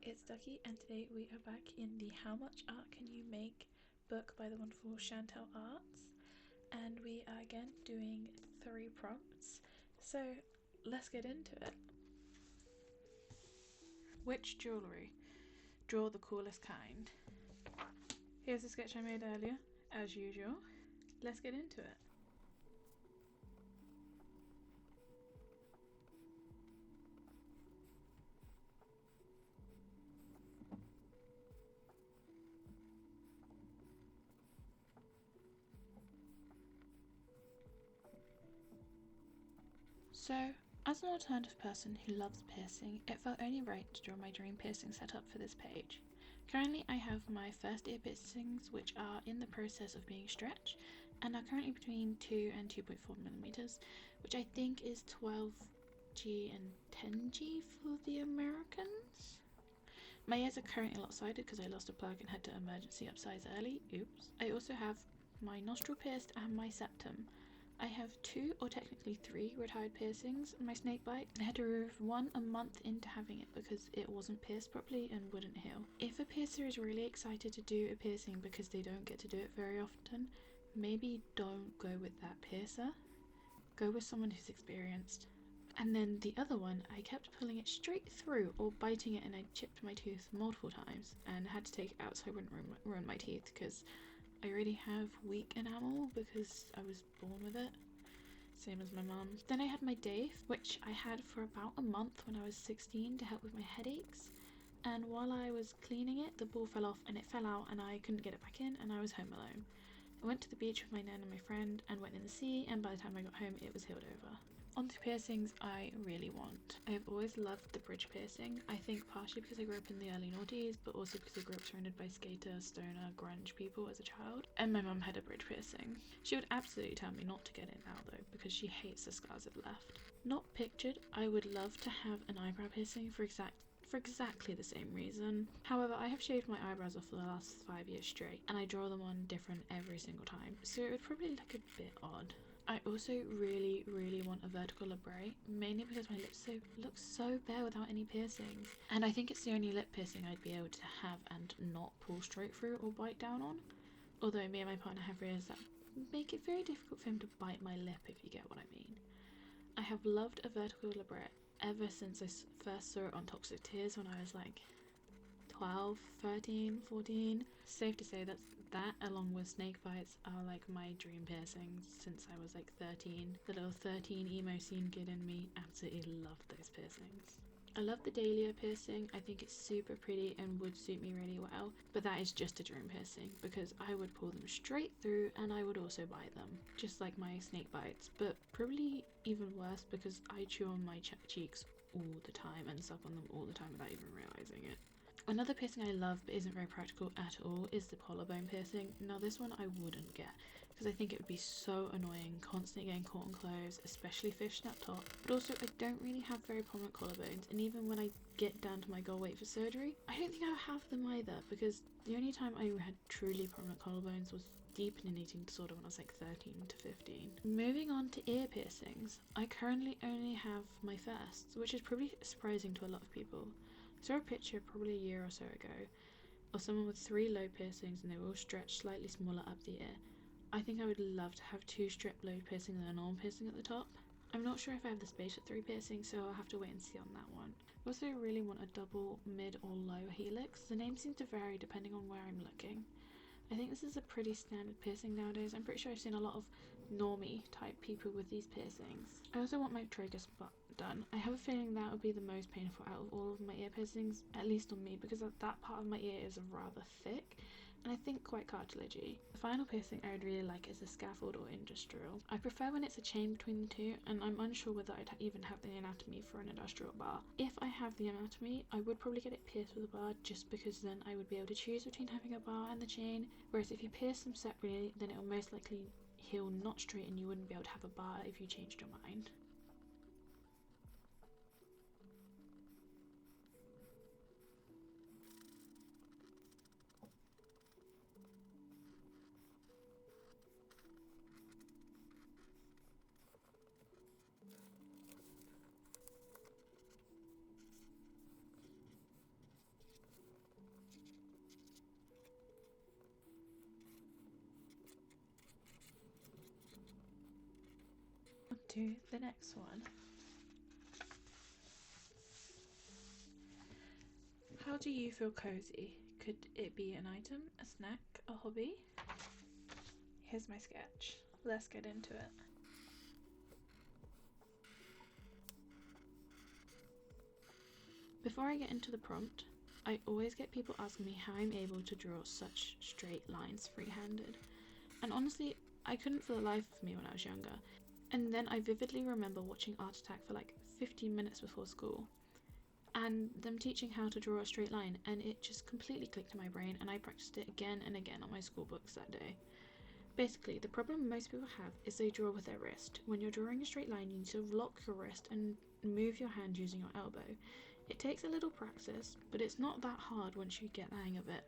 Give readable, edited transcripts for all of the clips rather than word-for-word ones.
it's Ducky, and today we are back in the How Much Art Can You Make book by the wonderful Chantelle Arts, and we are again doing 3 prompts, so let's get into it. Which jewellery? Draw the coolest kind. Here's the sketch I made earlier, as usual. Let's get into it. So, as an alternative person who loves piercing, it felt only right to draw my dream piercing setup for this page. Currently I have my first ear piercings, which are in the process of being stretched and are currently between 2 and 2.4 millimeters, which I think is 12G and 10G for the Americans. My ears are currently lopsided because I lost a plug and had to emergency upsize early. Oops. I also have my nostril pierced and my septum. I have 2 or technically 3 retired piercings. My snake bite, I had to remove one a month into having it because it wasn't pierced properly and wouldn't heal. If a piercer is really excited to do a piercing because they don't get to do it very often, maybe don't go with that piercer. Go with someone who's experienced. And then the other one, I kept pulling it straight through or biting it, and I chipped my tooth multiple times and had to take it out so I wouldn't ruin my teeth because I already have weak enamel because I was born with it, same as my mum. Then I had my Dave, which I had for about a month when I was 16 to help with my headaches, and while I was cleaning it, the ball fell off and it fell out and I couldn't get it back in and I was home alone. I went to the beach with my nan and my friend and went in the sea, and by the time I got home it was healed over. On to piercings I really want. I've always loved the bridge piercing. I think partially because I grew up in the early noughties, but also because I grew up surrounded by skater, stoner, grunge people as a child. And my mum had a bridge piercing. She would absolutely tell me not to get it now though, because she hates the scars it left. Not pictured, I would love to have an eyebrow piercing for exactly the same reason. However, I have shaved my eyebrows off for the last 5 years straight, and I draw them on different every single time, so it would probably look a bit odd. I also really want a vertical labrae, mainly because my lips look so bare without any piercings, and I think it's the only lip piercing I'd be able to have and not pull straight through or bite down on. Although me and my partner have ears that make it very difficult for him to bite my lip, if you get what I mean. I have loved a vertical labrae ever since I first saw it on Toxic Tears when I was like 12, 13, 14. Safe to say that along with snake bites are like my dream piercings since I was like 13. The little 13 emo scene kid in me absolutely loved those piercings. I love the dahlia piercing. I think it's super pretty and would suit me really well, but that is just a dream piercing because I would pull them straight through and I would also bite them, just like my snake bites, but probably even worse because I chew on my cheeks all the time and suck on them all the time without even realizing it. Another piercing I love but isn't very practical at all is the collarbone piercing. Now this one I wouldn't get because I think it would be so annoying constantly getting caught on clothes, especially fishnut top. But also I don't really have very prominent collarbones, and even when I get down to my goal weight for surgery, I don't think I'll have them either because the only time I had truly prominent collarbones was deep in an eating disorder when I was like 13 to 15. Moving on to ear piercings, I currently only have my first, which is probably surprising to a lot of people. I saw a picture probably a year or so ago of someone with 3 low piercings and they were all stretched slightly smaller up the ear. I think I would love to have 2 strip low piercings and a normal piercing at the top. I'm not sure if I have the space for 3 piercings, so I'll have to wait and see on that one. I also really want a double, mid or low helix. The names seem to vary depending on where I'm looking. I think this is a pretty standard piercing nowadays. I'm pretty sure I've seen a lot of normie type people with these piercings. I also want my tragus butt done. I have a feeling that would be the most painful out of all of my ear piercings, at least on me, because that part of my ear is rather thick and I think quite cartilagey. The final piercing I would really like is a scaffold or industrial. I prefer when it's a chain between the two, and I'm unsure whether I'd even have the anatomy for an industrial bar. If I have the anatomy, I would probably get it pierced with a bar just because then I would be able to choose between having a bar and the chain, whereas if you pierce them separately then it will most likely heal not straight and you wouldn't be able to have a bar if you changed your mind. to the next one. How do you feel cozy? Could it be an item, a snack, a hobby? Here's my sketch. Let's get into it. Before I get into the prompt, I always get people asking me how I'm able to draw such straight lines free-handed. And honestly, I couldn't for the life of me when I was younger. And then I vividly remember watching Art Attack for like 15 minutes before school, and them teaching how to draw a straight line, and it just completely clicked in my brain, and I practiced it again and again on my school books that day. Basically, the problem most people have is they draw with their wrist. When you're drawing a straight line, you need to lock your wrist and move your hand using your elbow. It takes a little practice, but it's not that hard once you get the hang of it.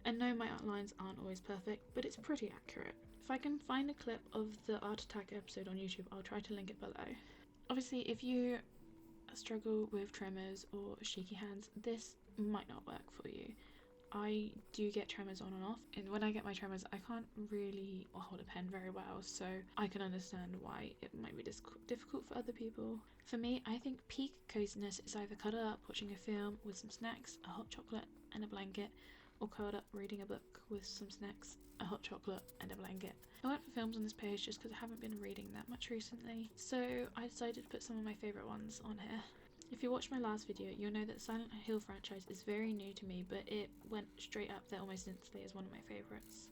And no, my outlines aren't always perfect, but it's pretty accurate. If I can find a clip of the Art Attack episode on YouTube, I'll try to link it below. Obviously, if you struggle with tremors or shaky hands, this might not work for you. I do get tremors on and off, and when I get my tremors, I can't really hold a pen very well, so I can understand why it might be difficult for other people. For me, I think peak coziness is either cuddled up watching a film with some snacks, a hot chocolate and a blanket, or curled up reading a book with some snacks, a hot chocolate and a blanket. I went for films on this page just because I haven't been reading that much recently, so I decided to put some of my favourite ones on here. If you watched my last video, you'll know that Silent Hill franchise is very new to me, but it went straight up there almost instantly as one of my favourites.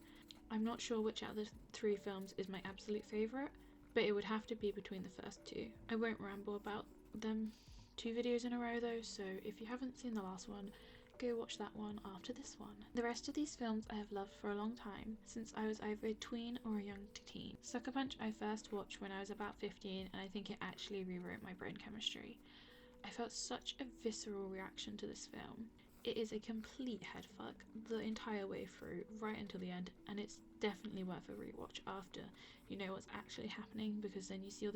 I'm not sure which out of the 3 films is my absolute favourite, but it would have to be between the first 2. I won't ramble about them 2 videos in a row though, so if you haven't seen the last one, go watch that one after this one. The rest of these films I have loved for a long time, since I was either a tween or a young teen. Sucker Punch I first watched when I was about 15, and I think it actually rewrote my brain chemistry. I felt such a visceral reaction to this film. It is a complete headfuck the entire way through, right until the end, and it's definitely worth a rewatch after you know what's actually happening, because then you see all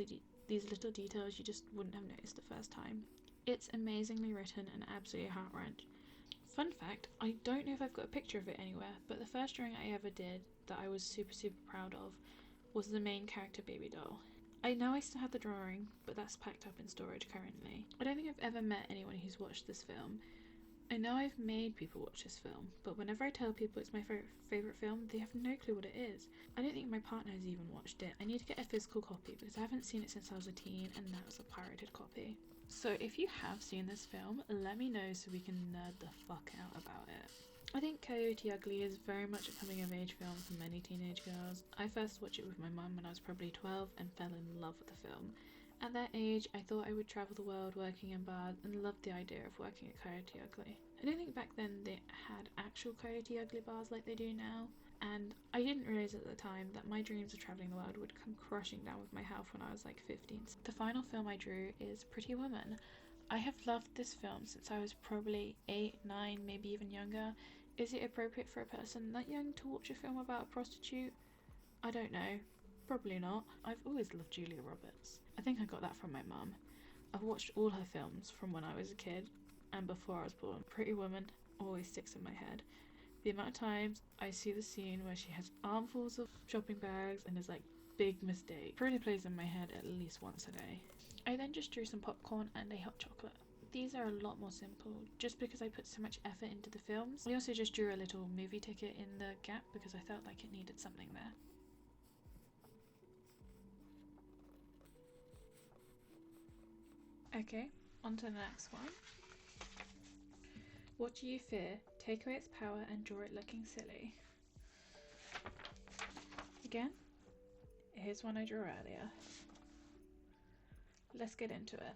these little details you just wouldn't have noticed the first time. It's amazingly written and absolutely heart-wrenching. Fun fact, I don't know if I've got a picture of it anywhere, but the first drawing I ever did that I was super proud of was the main character baby doll. I know I still have the drawing, but that's packed up in storage currently. I don't think I've ever met anyone who's watched this film. I know I've made people watch this film, but whenever I tell people it's my favourite film, they have no clue what it is. I don't think my partner has even watched it. I need to get a physical copy because I haven't seen it since I was a teen, and that was a pirated copy. So if you have seen this film, let me know so we can nerd the fuck out about it. I think Coyote Ugly is very much a coming of age film for many teenage girls. I first watched it with my mum when I was probably 12 and fell in love with the film. At that age, I thought I would travel the world working in bars and loved the idea of working at Coyote Ugly. I don't think back then they had actual Coyote Ugly bars like they do now, and I didn't realise at the time that my dreams of travelling the world would come crushing down with my health when I was like 15. The final film I drew is Pretty Woman. I have loved this film since I was probably 8, 9, maybe even younger. Is it appropriate for a person that young to watch a film about a prostitute? I don't know. Probably not. I've always loved Julia Roberts. I think I got that from my mum. I've watched all her films from when I was a kid and before I was born. Pretty Woman always sticks in my head. The amount of times I see the scene where she has armfuls of shopping bags and is like, big mistake, really plays in my head at least once a day. I then just drew some popcorn and a hot chocolate. These are a lot more simple, just because I put so much effort into the films. I also just drew a little movie ticket in the gap because I felt like it needed something there. Okay, on to the next one. What do you fear? Take away its power and draw it looking silly. Again, here's one I drew earlier. Let's get into it.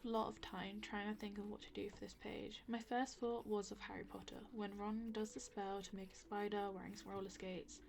a lot of time trying to think of what to do for this page. My first thought was of Harry Potter, when Ron does the spell to make a spider wearing some roller skates.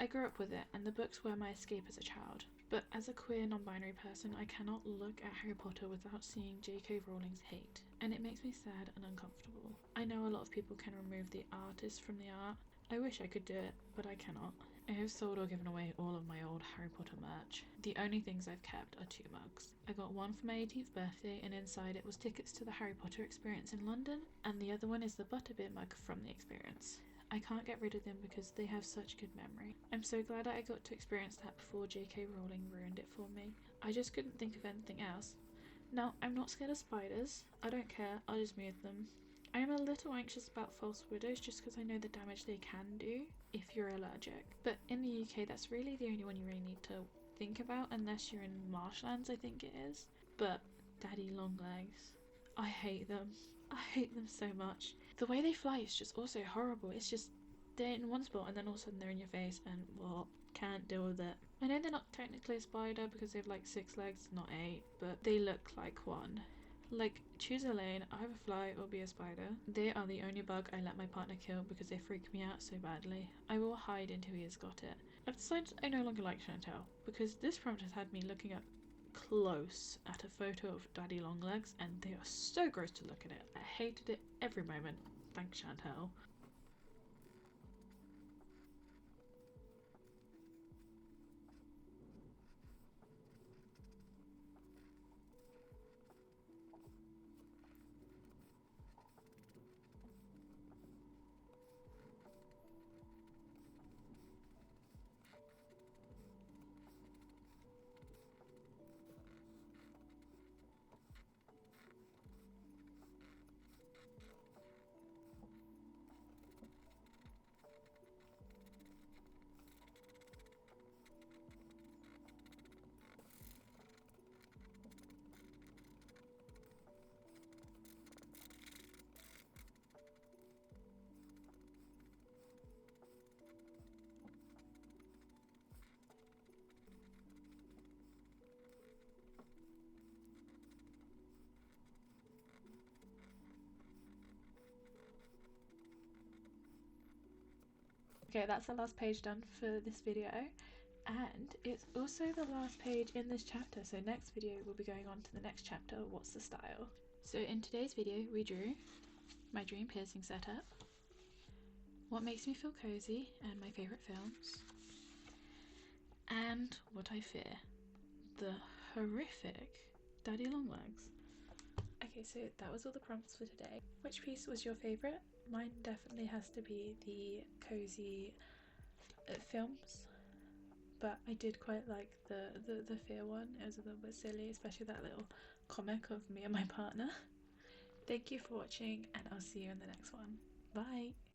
I grew up with it, and the books were my escape as a child. But as a queer, non-binary person, I cannot look at Harry Potter without seeing J.K. Rowling's hate, and it makes me sad and uncomfortable. I know a lot of people can remove the artist from the art. I wish I could do it, but I cannot. I have sold or given away all of my old Harry Potter merch. The only things I've kept are 2 mugs. I got one for my 18th birthday, and inside it was tickets to the Harry Potter experience in London, and the other one is the Butterbeer mug from the experience. I can't get rid of them because they have such good memory. I'm so glad I got to experience that before J.K. Rowling ruined it for me. I just couldn't think of anything else. Now, I'm not scared of spiders. I don't care, I'll just move them. I am a little anxious about false widows just because I know the damage they can do if you're allergic. But in the UK, that's really the only one you really need to think about unless you're in marshlands, I think it is. But daddy long legs, I hate them. I hate them so much. The way they fly is just also horrible. It's just, they're in one spot and then all of a sudden they're in your face and, well, can't deal with it. I know they're not technically a spider because they have like 6 legs, not 8, but they look like one. Like, choose a lane, either fly or be a spider. They are the only bug I let my partner kill because they freak me out so badly. I will hide until he has got it. I've decided I no longer like Chantelle because this prompt has had me looking up close at a photo of daddy long legs and they are so gross to look at it. I hated it every moment. Thanks, Chantelle. Okay, that's the last page done for this video, and it's also the last page in this chapter, so next video we'll be going on to the next chapter, What's the Style? So in today's video we drew my dream piercing setup, what makes me feel cozy and my favourite films, and what I fear, the horrific daddy long legs. Okay, so that was all the prompts for today. Which piece was your favourite? Mine definitely has to be the cozy films, but I did quite like the fear one. It was a little bit silly, especially that little comic of me and my partner. Thank you for watching and I'll see you in the next one. Bye!